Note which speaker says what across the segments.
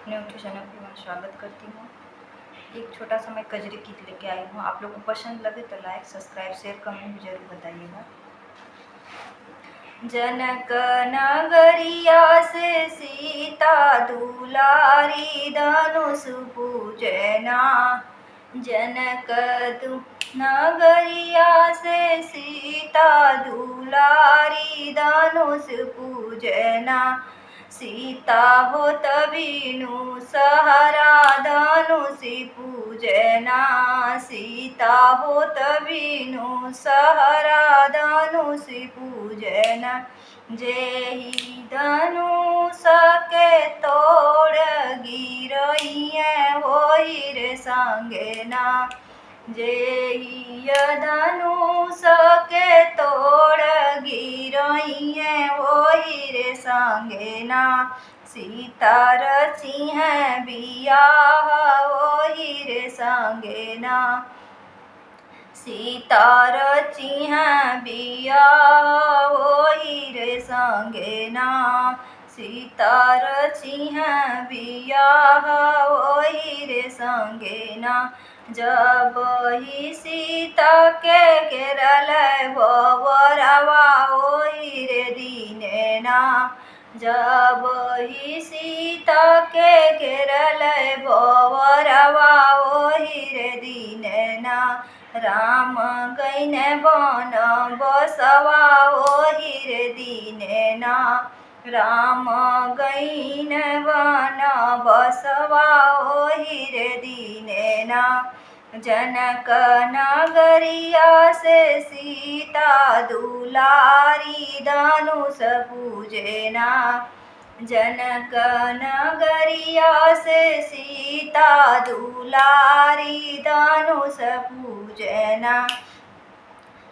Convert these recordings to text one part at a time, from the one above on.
Speaker 1: Nutri channel पे मैं स्वागत करती हूँ। एक छोटा सा मैं कजरी गीत लेके आई हूँ। आप लोगों को पसंद लगे तो लाइक, सब्सक्राइब, शेयर, कमेंट भी जरूर बताइएगा। जनक नगरिया से सीता दुलारी धनुष पूजना। जनक नगरिया से सीता दुलारी धनुष पूजना। सीता होत बीनु सहरा धनुषि पूजना। सीता होत बीनु सहरा धनुषि पूजना। जेहि धनुष के तोड़ गिरइए होई रे संगेना। जेहि धनुष के तोड़ गिरइए होई रे संगेना। सीता रची है बियाह होई रे संगेना। सीता रची है बियाह होई रे संगेना। सीता रची है बियाह होई रे संगेना। जब ही सीता के घेरल भंवरवा होई रे दीनेना। जब ही सीता के घेरल भंवरवा होई रे दीनेना। राम गईन बन बसवा होई रे दीनेना। राम गईन बन बसवा होई रे दीनेना। जनक नगरिया से सीता दुलारी धनुष पूजना। जनक नगरिया से सीता दुलारी धनुष पूजना।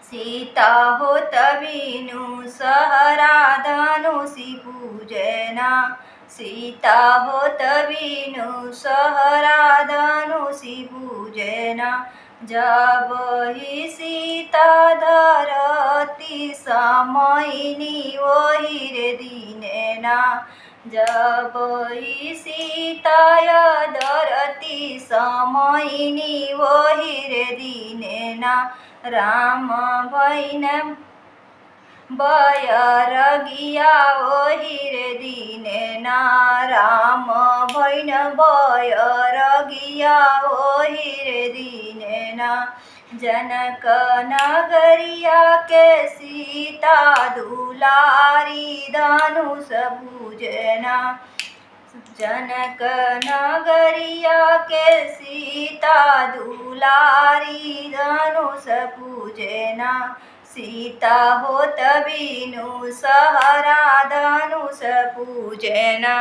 Speaker 1: सीता होत बीनु सहरा धनुषि पूजना। सीता होत बीनु सहरा धनुषि पूजना। जब ही सीता धरती समयनी वही रे दीनेना। जब ही सीता धरती समयनी वही रे दीनेना। राम भईन बयरगिया ओहि रे दीनेना। राम भईन बयरगिया ओहि रे दीनेना। जनक नगरिया के सीता दुलारी धनुष पूजना। जनक नगरिया के सीता दुलारी धनुष पूजना। सीता होत बीनु सहरा धनुष पूजना।